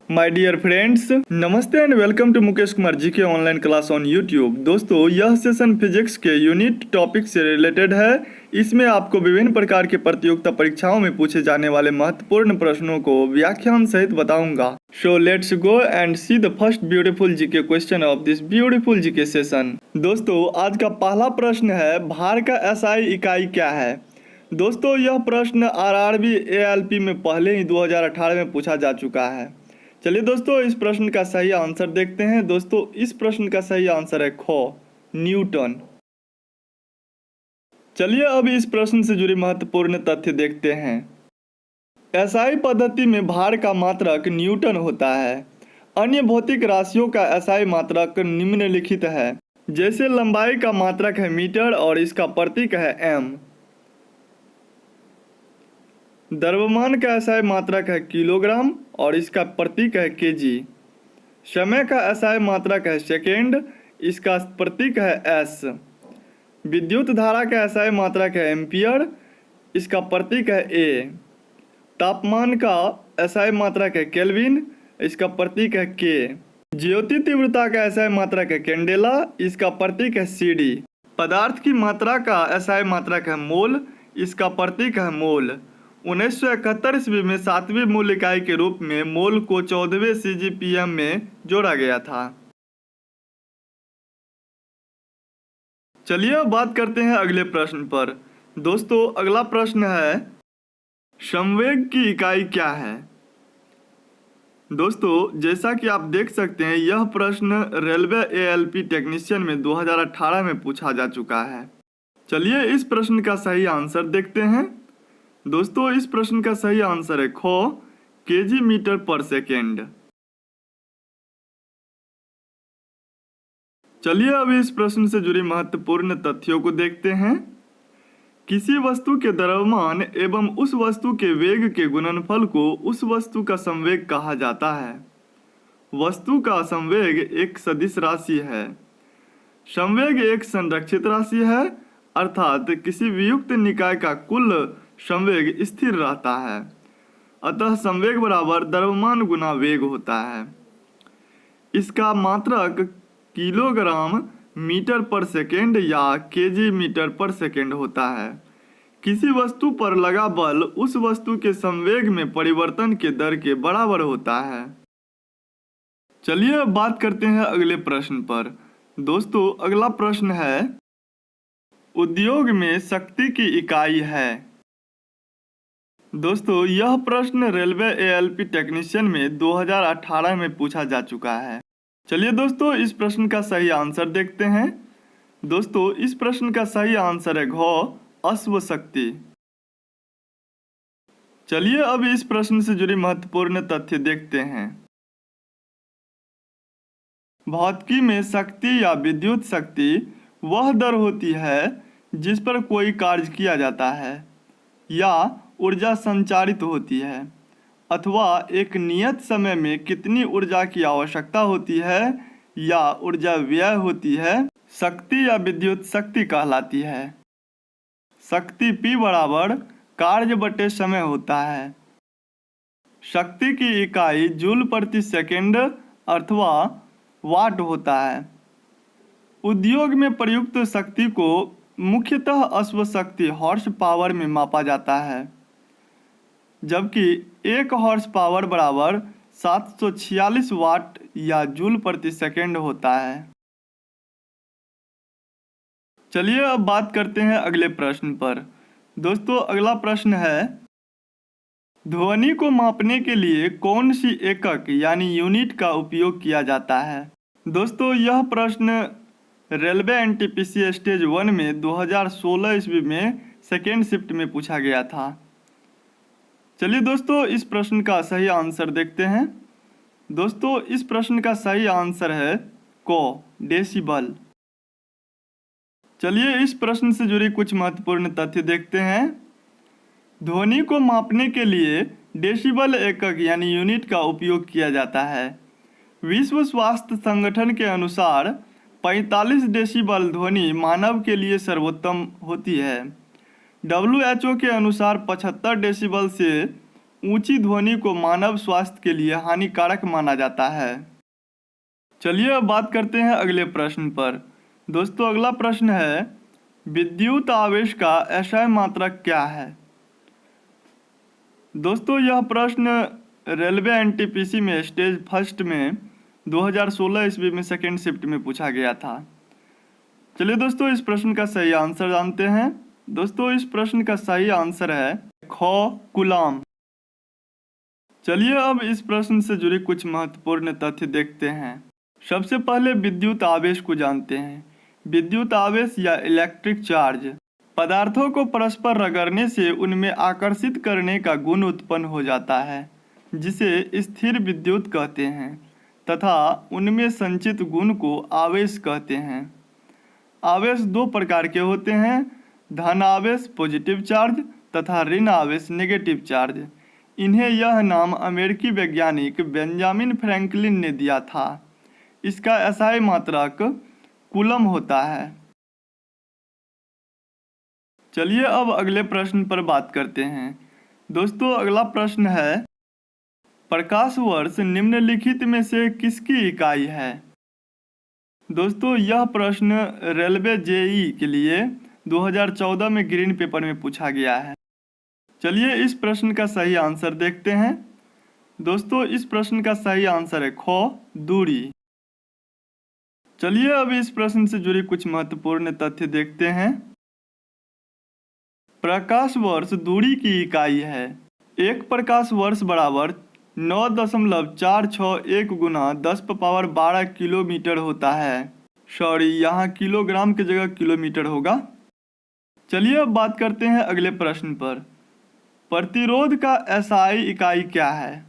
My dear friends, नमस्ते and welcome to Mukesh Kumar ji के online class on YouTube. दोस्तों, यह सेशन फिजिक्स के यूनिट टॉपिक से रिलेटेड है। इसमें आपको विभिन्न प्रकार के प्रतियोगिता परीक्षाओं में पूछे जाने वाले महत्वपूर्ण प्रश्नों को व्याख्यान सहित बताऊंगा। So let's go and see the first beautiful GK question of this beautiful GK session. दोस्तों, आज का पहला प्रश्न है, भार का एसआई इकाई क्या है। दोस्तों, यह प्रश्न आरआरबी एएलपी में पहले ही 2018 में पूछा जा चुका है। चलिए दोस्तों, इस प्रश्न का सही आंसर देखते हैं। दोस्तों, इस प्रश्न का सही आंसर है ख, न्यूटन। चलिए अब इस प्रश्न से जुड़ी महत्वपूर्ण तथ्य देखते हैं। एसआई पद्धति में भार का मात्रक न्यूटन होता है। अन्य भौतिक राशियों का एसआई मात्रक निम्नलिखित है। जैसे लंबाई का मात्रक है मीटर और इसका प्रतीक है एम। द्रव्यमान का एसआई मात्रक है किलोग्राम और इसका प्रतीक है केजी। समय का एसआई मात्रक है सेकेंड, इसका प्रतीक है एस। विद्युत धारा का एसआई मात्रक है एम्पियर, इसका प्रतीक है ए। तापमान का एसआई मात्रक है केल्विन, इसका प्रतीक है के। ज्योति तीव्रता का एसआई मात्रक है कैंडेला, इसका प्रतीक है सीडी। पदार्थ की मात्रा का एसआई मात्रक है मोल, इसका प्रतीक है मोल। 1971 ईस्वी में 7वीं मूल इकाई के रूप में मोल को 14वें सीजीपीएम में जोड़ा गया था। चलिए अब बात करते हैं अगले प्रश्न पर। दोस्तों, अगला प्रश्न है, संवेग की इकाई क्या है। दोस्तों, जैसा कि आप देख सकते हैं, यह प्रश्न रेलवे एएलपी टेक्नीशियन में 2018 में पूछा जा चुका है। चलिए इस प्रश्न का सही आंसर देखते हैं। दोस्तों, इस प्रश्न का सही आंसर है ख, केजी मीटर पर सेकेंड। चलिए अब इस प्रश्न से जुड़ी महत्वपूर्ण तथ्यों को देखते हैं। किसी वस्तु के द्रव्यमान एवं उस वस्तु के वेग के गुणनफल को उस वस्तु का संवेग कहा जाता है। वस्तु का संवेग एक सदिश राशि है। संवेग एक संरक्षित राशि है, अर्थात किसी वियुक्त निकाय का कुल संवेग स्थिर रहता है। अतः संवेग बराबर द्रव्यमान गुना वेग होता है। इसका मात्रक किलोग्राम मीटर पर सेकेंड या केजी मीटर पर सेकेंड होता है। किसी वस्तु पर लगा बल उस वस्तु के संवेग में परिवर्तन के दर के बराबर होता है। चलिए अब बात करते हैं अगले प्रश्न पर। दोस्तों, अगला प्रश्न है, उद्योग में शक्ति की इकाई है। दोस्तों, यह प्रश्न रेलवे एएलपी टेक्नीशियन में 2018 में पूछा जा चुका है। चलिए दोस्तों, इस प्रश्न का सही आंसर देखते हैं। दोस्तों, इस प्रश्न का सही आंसर है घ, अश्व शक्ति। चलिए अब इस प्रश्न से जुड़ी महत्वपूर्ण तथ्य देखते हैं। भौतिकी में शक्ति या विद्युत शक्ति वह दर होती है जिस पर कोई कार्य किया जाता है या ऊर्जा संचारित होती है, अथवा एक नियत समय में कितनी ऊर्जा की आवश्यकता होती है या ऊर्जा व्यय होती है, शक्ति या विद्युत शक्ति कहलाती है। शक्ति P बराबर कार्य बटे समय होता है। शक्ति की इकाई जूल प्रति सेकेंड अथवा वाट होता है। उद्योग में प्रयुक्त शक्ति को मुख्यतः अश्व शक्ति हॉर्स पावर में मापा जाता है, जबकि 1 हॉर्स पावर बराबर 746 वाट या जूल प्रति सेकेंड होता है। चलिए अब बात करते हैं अगले प्रश्न पर। दोस्तों, अगला प्रश्न है, ध्वनि को मापने के लिए कौन सी एकक यानी यूनिट का उपयोग किया जाता है। दोस्तों, यह प्रश्न रेलवे एनटीपीसी स्टेज 1 में 2016 ईस्वी में सेकेंड शिफ्ट में पूछा गया था। चलिए दोस्तों, इस प्रश्न का सही आंसर देखते हैं। दोस्तों, इस प्रश्न का सही आंसर है क, डेसिबल। चलिए इस प्रश्न से जुड़ी कुछ महत्वपूर्ण तथ्य देखते हैं। ध्वनि को मापने के लिए डेसिबल एकक यानी यूनिट का उपयोग किया जाता है। विश्व स्वास्थ्य संगठन के अनुसार 45 डेसिबल ध्वनि मानव के लिए सर्वोत्तम होती है। WHO के अनुसार 75 डेसिबल से ऊंची ध्वनि को मानव स्वास्थ्य के लिए हानिकारक माना जाता है। चलिए अब बात करते हैं अगले प्रश्न पर। दोस्तों अगला प्रश्न है, विद्युत आवेश का SI मात्रक क्या है? दोस्तों यह प्रश्न रेलवे NTPC में स्टेज फर्स्ट में 2016 ईस्वी में सेकेंड शिफ्ट में पूछा गया था। चलिए दोस्तों इस प्रश्न का सही आंसर जानते हैं। दोस्तों इस प्रश्न का सही आंसर है ख कूलाम। चलिए अब इस प्रश्न से जुड़ी कुछ महत्वपूर्ण तथ्य देखते हैं। सबसे पहले विद्युत आवेश को जानते हैं। विद्युत आवेश या इलेक्ट्रिक चार्ज पदार्थों को परस्पर रगड़ने से उनमें आकर्षित करने का गुण उत्पन्न हो जाता है, जिसे स्थिर विद्युत कहते हैं तथा उनमें संचित गुण को आवेश कहते हैं। आवेश दो प्रकार के होते हैं, धन आवेश पॉजिटिव चार्ज तथा ऋण आवेश नेगेटिव चार्ज। इन्हें यह नाम अमेरिकी वैज्ञानिक बेंजामिन फ्रैंकलिन ने दिया था। इसका SI मात्रक कूलम होता है। चलिए अब अगले प्रश्न पर बात करते हैं। दोस्तों अगला प्रश्न है, प्रकाश वर्ष निम्नलिखित में से किसकी इकाई है? दोस्तों यह प्रश्न रेलवे JEE के लिए 2014 में ग्रीन पेपर में पूछा गया है। चलिए इस प्रश्न का सही आंसर देखते हैं। दोस्तों इस प्रश्न का सही आंसर है ख दूरी। चलिए अब इस प्रश्न से जुड़ी कुछ महत्वपूर्ण तथ्य देखते हैं। प्रकाश वर्ष दूरी की इकाई है। एक प्रकाश वर्ष बराबर 9.461 गुना 10⁻12 किलोमीटर होता है। सॉरी, यहाँ किलोग्राम की जगह किलोमीटर होगा। चलिए अब बात करते हैं अगले प्रश्न पर। प्रतिरोध का SI इकाई क्या है?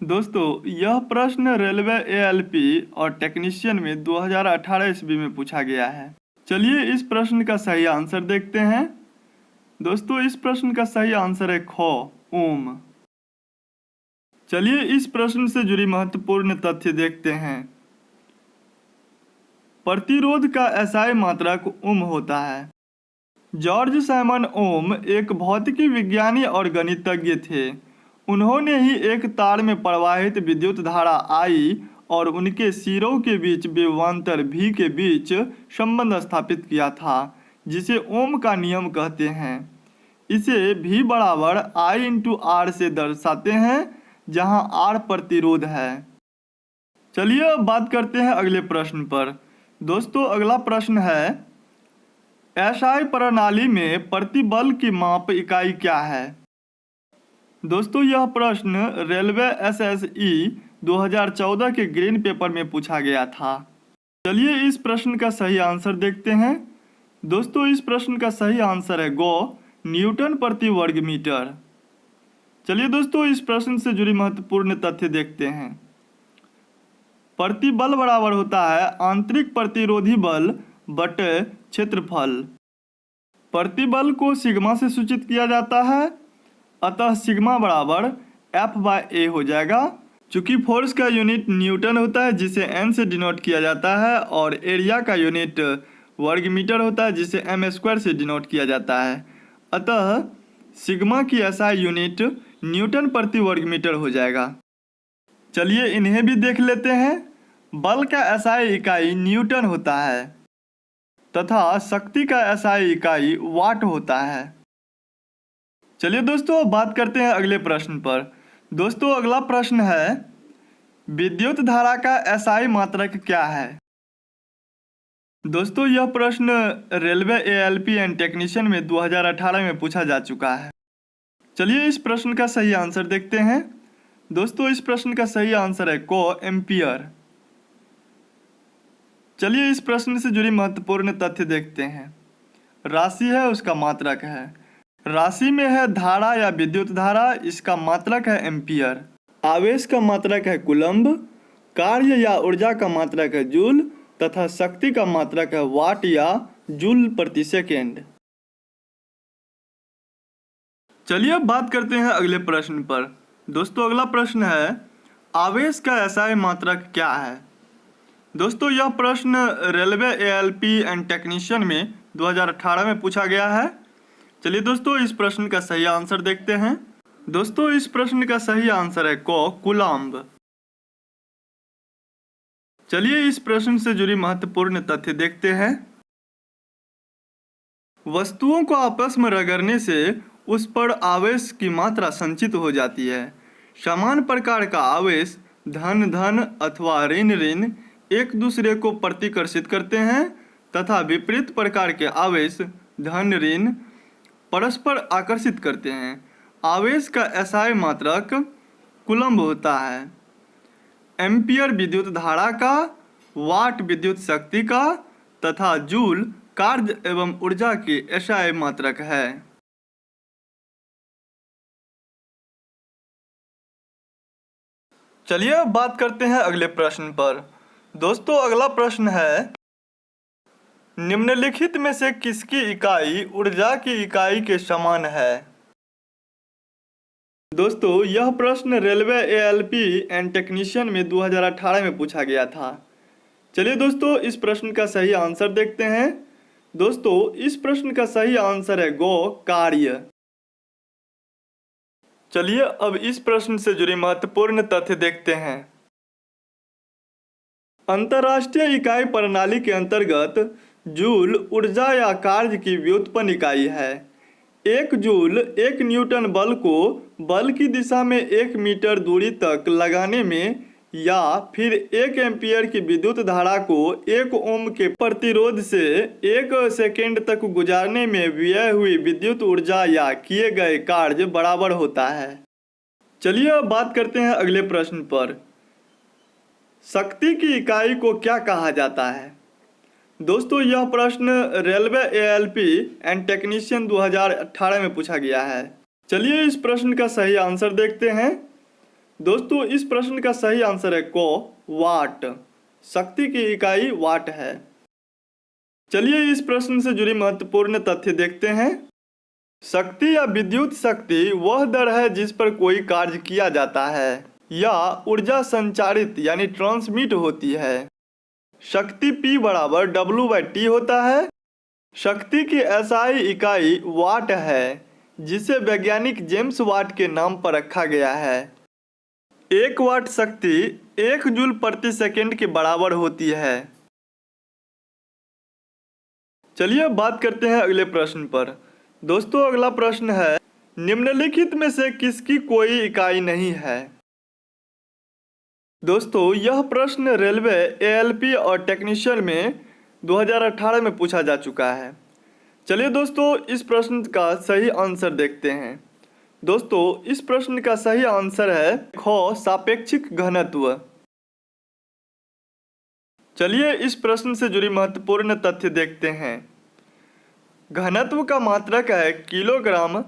दोस्तों यह प्रश्न रेलवे ALP और टेक्नीशियन में 2018 ईस्वी में पूछा गया है। चलिए इस प्रश्न का सही आंसर देखते हैं। दोस्तों इस प्रश्न का सही आंसर है ख ओम। चलिए इस प्रश्न से जुड़ी महत्वपूर्ण तथ्य देखते हैं। प्रतिरोध का SI मात्रक ओम होता है। जॉर्ज साइमन ओम एक भौतिकी विज्ञानी और गणितज्ञ थे। उन्होंने ही एक तार में प्रवाहित विद्युत धारा I और उनके सिरों के बीच विभवांतर V के बीच संबंध स्थापित किया था, जिसे ओम का नियम कहते हैं। इसे V बराबर I/R से दर्शाते हैं, जहां R प्रतिरोध है। चलिए अब बात करते हैं अगले प्रश्न पर। दोस्तों अगला प्रश्न है, SI प्रणाली में प्रतिबल की माप इकाई क्या है? दोस्तों यह प्रश्न रेलवे SSE 2014 के ग्रीन पेपर में पूछा गया था। चलिए इस प्रश्न का सही आंसर देखते हैं। दोस्तों इस प्रश्न का सही आंसर है गो न्यूटन प्रति वर्ग मीटर। चलिए दोस्तों इस प्रश्न से जुड़ी महत्वपूर्ण तथ्य देखते हैं। प्रतिबल बराबर होता है आंतरिक प्रतिरोधी बल बटे क्षेत्रफल। प्रतिबल को सिग्मा से सूचित किया जाता है, अतः सिग्मा बराबर F/A हो जाएगा। चूंकि फोर्स का यूनिट न्यूटन होता है, जिसे N से डिनोट किया जाता है, और एरिया का यूनिट वर्ग मीटर होता है, जिसे m² से डिनोट किया जाता है, अतः सिग्मा की SI यूनिट न्यूटन प्रति वर्ग मीटर हो जाएगा। चलिए इन्हें भी देख लेते हैं। बल का SI इकाई न्यूटन होता है तथा शक्ति का SI इकाई वाट होता है। चलिए दोस्तों बात करते हैं अगले प्रश्न पर। दोस्तों अगला प्रश्न है, विद्युत धारा का SI मात्रक क्या है? दोस्तों यह प्रश्न रेलवे ALP एंड टेक्नीशियन में 2018 में पूछा जा चुका है। चलिए इस प्रश्न का सही आंसर देखते हैं। दोस्तों इस प्रश्न का सही आंसर है को एम्पियर। चलिए इस प्रश्न से जुड़ी महत्वपूर्ण तथ्य देखते हैं। राशि है, उसका मात्रक है। राशि में है धारा या विद्युत धारा, इसका मात्रक है एम्पियर। आवेश का मात्रक है कूलम्ब। कार्य या ऊर्जा का मात्रक है जूल तथा शक्ति का मात्रक है वाट या जूल प्रति सेकेंड। चलिए अब बात करते हैं अगले प्रश्न पर। दोस्तों अगला प्रश्न है, आवेश का SI मात्रक क्या है? दोस्तों यह प्रश्न रेलवे ALP एंड टेक्नीशियन में 2018 में पूछा गया है। चलिए दोस्तों इस प्रश्न का सही आंसर देखते हैं। दोस्तों इस प्रश्न का सही आंसर है कूलम्ब। चलिए इस प्रश्न से जुड़ी महत्वपूर्ण तथ्य देखते हैं। वस्तुओं को आपस में रगड़ने से उस पर आवेश की मात्रा संचित हो जाती है। समान प्रकार का आवेश धन धन अथवा ऋण ऋण एक दूसरे को प्रतिकर्षित करते हैं तथा विपरीत प्रकार के आवेश धन ऋण परस्पर आकर्षित करते हैं। आवेश का एसआई मात्रक कूलम्ब होता है। एम्पियर विद्युत धारा का, वाट विद्युत शक्ति का तथा जूल कार्य एवं ऊर्जा की एसआई मात्रक है। चलिए अब बात करते हैं अगले प्रश्न पर। दोस्तों अगला प्रश्न है, निम्नलिखित में से किसकी इकाई ऊर्जा की इकाई के समान है? दोस्तों यह प्रश्न रेलवे एएलपी एंड टेक्नीशियन में 2018 में पूछा गया था। चलिए दोस्तों इस प्रश्न का सही आंसर देखते हैं। दोस्तों इस प्रश्न का सही आंसर है कार्य। चलिए अब इस प्रश्न से जुड़ी महत्वपूर्ण तथ्य देखते हैं। अंतर्राष्ट्रीय इकाई प्रणाली के अंतर्गत जूल ऊर्जा या कार्य की व्युत्पन्न इकाई है। एक जूल एक न्यूटन बल को बल की दिशा में 1 मीटर दूरी तक लगाने में या फिर 1 एम्पियर की विद्युत धारा को 1 ओम के प्रतिरोध से 1 सेकेंड तक गुजारने में व्यय हुई विद्युत ऊर्जा या किए गए कार्य बराबर होता है। चलिए अब बात करते हैं अगले प्रश्न पर। शक्ति की इकाई को क्या कहा जाता है? दोस्तों यह प्रश्न रेलवे एएलपी एंड टेक्नीशियन 2018 में पूछा गया है। चलिए इस प्रश्न का सही आंसर देखते हैं। दोस्तों इस प्रश्न का सही आंसर है वाट। शक्ति की इकाई वाट है। चलिए इस प्रश्न से जुड़ी महत्वपूर्ण तथ्य देखते हैं। शक्ति या विद्युत शक्ति वह दर है जिस पर कोई कार्य किया जाता है या ऊर्जा संचारित यानी ट्रांसमिट होती है। शक्ति P बराबर W/T होता है। शक्ति की एसआई इकाई वाट है जिसे वैज्ञानिक जेम्स वाट के नाम पर रखा गया है। 1 वाट शक्ति 1 जूल प्रति सेकेंड के बराबर होती है। चलिए अब बात करते हैं अगले प्रश्न पर। दोस्तों अगला प्रश्न है, निम्नलिखित में से किसकी कोई इकाई नहीं है? दोस्तों यह प्रश्न रेलवे एएलपी और टेक्नीशियन में 2018 में पूछा जा चुका है। चलिए दोस्तों इस प्रश्न का सही आंसर देखते हैं। दोस्तों इस प्रश्न का सही आंसर है सापेक्षिक घनत्व। चलिए इस प्रश्न से जुड़ी महत्वपूर्ण तथ्य देखते हैं। घनत्व का मात्रक है किलोग्राम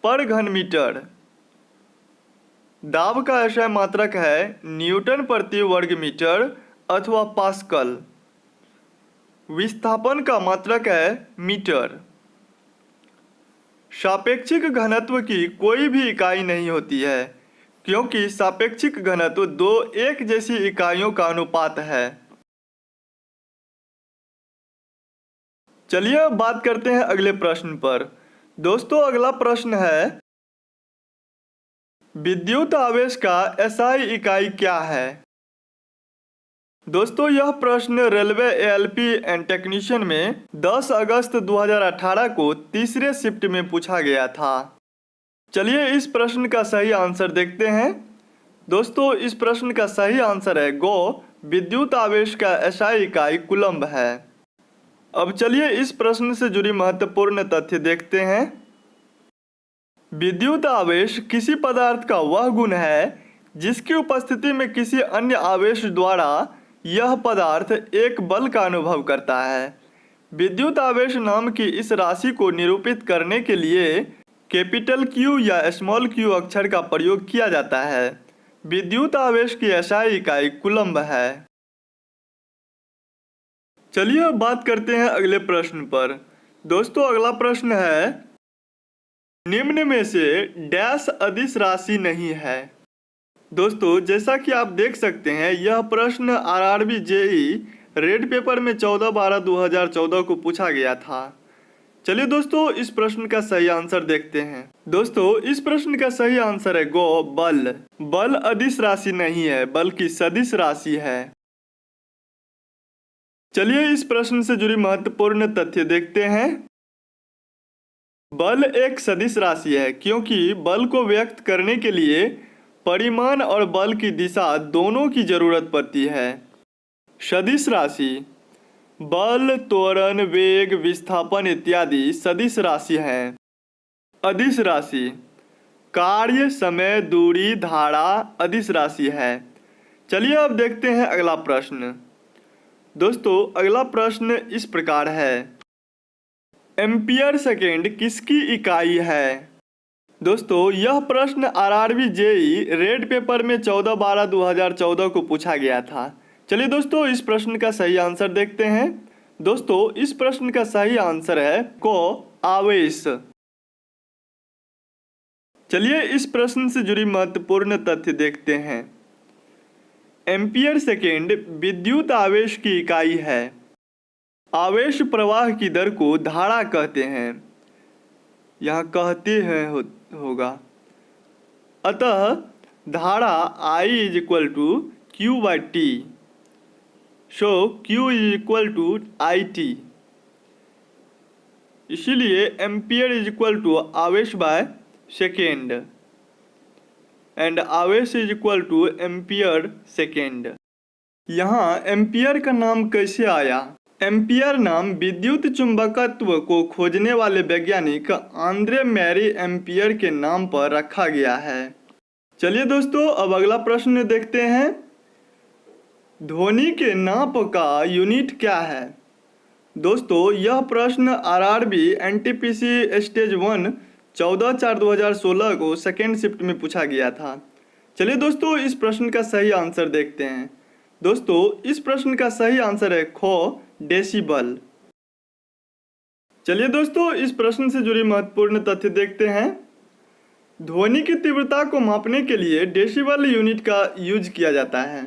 पर घन मीटर। दाब का एसआई मात्रक है न्यूटन प्रति वर्ग मीटर अथवा पास्कल। विस्थापन का मात्रक है मीटर। सापेक्षिक घनत्व की कोई भी इकाई नहीं होती है क्योंकि सापेक्षिक घनत्व 2 एक जैसी इकाइयों का अनुपात है। चलिए अब बात करते हैं अगले प्रश्न पर। दोस्तों अगला प्रश्न है, विद्युत आवेश का एसआई इकाई क्या है? दोस्तों यह प्रश्न रेलवे एएलपी एंड टेक्नीशियन में 10 अगस्त 2018 को तीसरे शिफ्ट में पूछा गया था। चलिए इस प्रश्न का सही आंसर देखते हैं। दोस्तों इस प्रश्न का सही आंसर है विद्युत आवेश का एसआई इकाई कूलम्ब है। अब चलिए इस प्रश्न से जुड़ी महत्वपूर्ण तथ्य देखते हैं। विद्युत आवेश किसी पदार्थ का वह गुण है जिसकी उपस्थिति में किसी अन्य आवेश द्वारा यह पदार्थ एक बल का अनुभव करता है। विद्युत आवेश नाम की इस राशि को निरूपित करने के लिए कैपिटल Q या स्मॉल q अक्षर का प्रयोग किया जाता है। विद्युत आवेश की एसआई इकाई कूलम्ब है। चलिए अब बात करते हैं अगले प्रश्न पर। दोस्तों अगला प्रश्न है, निम्न में से डैश अदिश राशि नहीं है। दोस्तों जैसा कि आप देख सकते हैं यह प्रश्न आरआरबी जेई रेड पेपर में 14/12/2014 को पूछा गया था। चलिए दोस्तों इस प्रश्न का सही आंसर देखते हैं। दोस्तों इस प्रश्न का सही आंसर है गो बल। बल अदिश राशि नहीं है बल्कि सदिश राशि है। चलिए इस प्रश्न से जुड़ी महत्वपूर्ण तथ्य देखते हैं। बल एक सदिश राशि है क्योंकि बल को व्यक्त करने के लिए परिमाण और बल की दिशा दोनों की जरूरत पड़ती है। सदिश राशि बल, त्वरण, वेग, विस्थापन इत्यादि सदिश राशि हैं। अदिश राशि कार्य, समय, दूरी, धारा अदिश राशि है। चलिए अब देखते हैं अगला प्रश्न। दोस्तों अगला प्रश्न इस प्रकार है, एम्पियर सेकेंड किसकी इकाई है? दोस्तों यह प्रश्न आरआरबी जेई रेड पेपर में 14/12/2014 को पूछा गया था। चलिए दोस्तों इस प्रश्न का सही आंसर देखते हैं। दोस्तों इस प्रश्न का सही आंसर है को आवेश। चलिए इस प्रश्न से जुड़ी महत्वपूर्ण तथ्य देखते हैं। एम्पियर सेकेंड विद्युत आवेश की इकाई है। आवेश प्रवाह की दर को धारा कहते हैं। यहाँ कहते हैं होगा। अतः धारा I is equal to Q/T। So Q is equal to IT। इसीलिए एम्पियर इज इक्वल टू आवेश बाय सेकेंड एंड आवेश is equal to ampere second. यहाँ एम्पियर का नाम कैसे आया? एम्पियर नाम विद्युत चुंबकत्व को खोजने वाले वैज्ञानिक आंद्रे मैरी एम्पियर के नाम पर रखा गया है। चलिए दोस्तों अब अगला प्रश्न देखते हैं। ध्वनि के नाप का यूनिट क्या है? दोस्तों यह प्रश्न आरआरबी एनटीपीसी स्टेज 1 14/4/2016 को सेकेंड शिफ्ट में पूछा गया था। चलिए दोस्तों इस प्रश्न का सही आंसर देखते हैं। दोस्तों इस प्रश्न का सही आंसर है खो डेसिबल। चलिए दोस्तों इस प्रश्न से जुड़ी महत्वपूर्ण तथ्य देखते हैं। ध्वनि की तीव्रता को मापने के लिए डेसिबल यूनिट का यूज किया जाता है।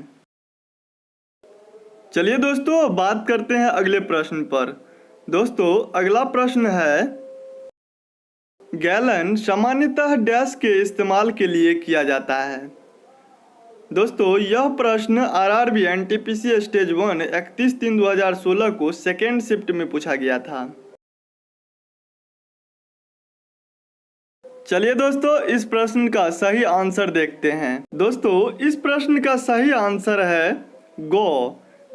चलिए दोस्तों बात करते हैं अगले प्रश्न पर। दोस्तों अगला प्रश्न है, गैलन सामान्यतः डैश के इस्तेमाल के लिए किया जाता है। दोस्तों यह प्रश्न आरआरबी एनटीपीसी स्टेज 1 31/3/2016 को सेकेंड शिफ्ट में पूछा गया था। चलिए दोस्तों इस प्रश्न का सही आंसर देखते हैं। दोस्तों इस प्रश्न का सही आंसर है गो।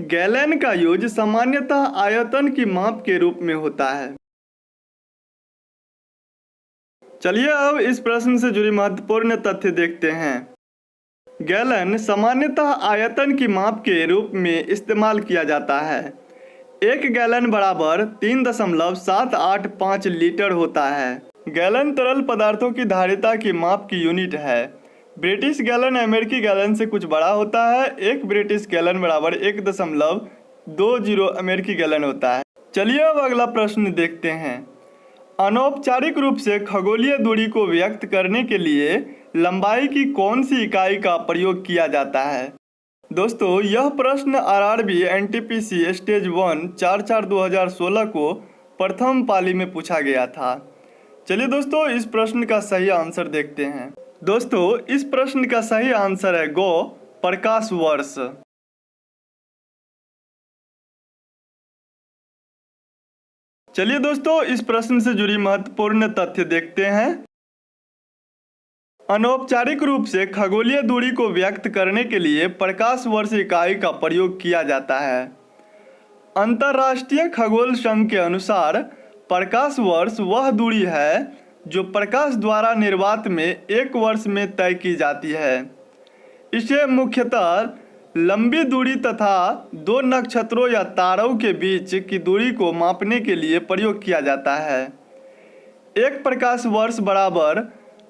गैलन का यूज सामान्यतः आयतन की माप के रूप में होता है। चलिए अब इस प्रश्न से जुड़ी महत्वपूर्ण तथ्य देखते हैं। गैलन सामान्यतः आयतन की माप के रूप में इस्तेमाल किया जाता है। एक गैलन बराबर 3.785 लीटर होता है। गैलन तरल पदार्थों की धारिता की माप की यूनिट है। ब्रिटिश गैलन अमेरिकी गैलन से कुछ बड़ा होता है। एक ब्रिटिश गैलन बराबर 1.20 अमेरिकी गैलन होता है। चलिए अब अगला प्रश्न देखते हैं। अनौपचारिक रूप से खगोलीय दूरी को व्यक्त करने के लिए लंबाई की कौन सी इकाई का प्रयोग किया जाता है? दोस्तों यह प्रश्न आरआरबी एनटीपीसी स्टेज 1 4/4/2016 को प्रथम पाली में पूछा गया था। चलिए दोस्तों इस प्रश्न का सही आंसर देखते हैं। दोस्तों इस प्रश्न का सही आंसर है गो प्रकाश वर्ष। चलिए दोस्तों इस प्रश्न से जुड़ी महत्वपूर्ण तथ्य देखते हैं। अनौपचारिक रूप से खगोलीय दूरी को व्यक्त करने के लिए प्रकाश वर्ष इकाई का प्रयोग किया जाता है। अंतर्राष्ट्रीय खगोल संघ के अनुसार प्रकाश वर्ष वह दूरी है जो प्रकाश द्वारा निर्वात में एक वर्ष में तय की जाती है। इसे मुख्यतः लंबी दूरी तथा दो नक्षत्रों या तारों के बीच की दूरी को मापने के लिए प्रयोग किया जाता है। एक प्रकाश वर्ष बराबर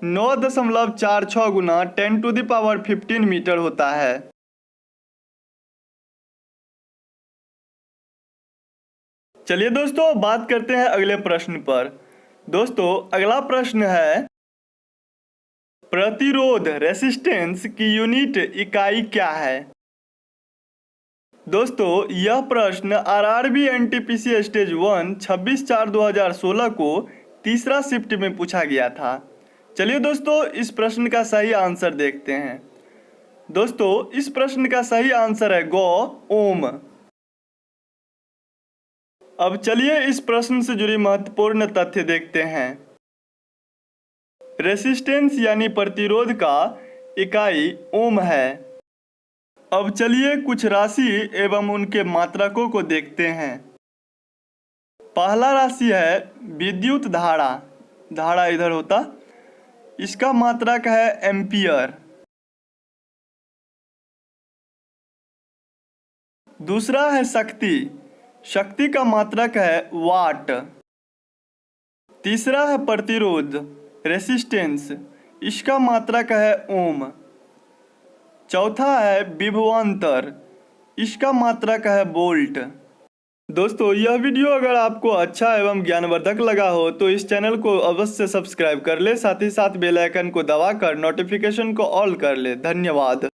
9.46 गुना 10⁻15 मीटर होता है। चलिए दोस्तों बात करते हैं अगले प्रश्न पर। दोस्तों अगला प्रश्न है, प्रतिरोध रेसिस्टेंस की यूनिट इकाई क्या है? दोस्तों, यह प्रश्न आरआरबी एनटीपीसी स्टेज 1 26/4/2016 को तीसरा शिफ्ट में पूछा गया था। चलिए दोस्तों, इस प्रश्न का सही आंसर देखते हैं। दोस्तों, इस प्रश्न का सही आंसर है गौ ओम। अब चलिए इस प्रश्न से जुड़ी महत्वपूर्ण तथ्य देखते हैं। रेसिस्टेंस यानी प्रतिरोध का इकाई ओम है। अब चलिए कुछ राशि एवं उनके मात्रकों को देखते हैं। पहला राशि है विद्युत धारा। धारा इधर होता, इसका मात्रक है एम्पियर। दूसरा है शक्ति। शक्ति का मात्रक है वाट। तीसरा है प्रतिरोध रेसिस्टेंस, इसका मात्रक है ओम। चौथा है विभवांतर, इसका मात्रक है वोल्ट। दोस्तों, यह वीडियो अगर आपको अच्छा एवं ज्ञानवर्धक लगा हो तो इस चैनल को अवश्य सब्सक्राइब कर ले, साथ ही साथ बेल आइकन को दबाकर नोटिफिकेशन को ऑल कर ले। धन्यवाद।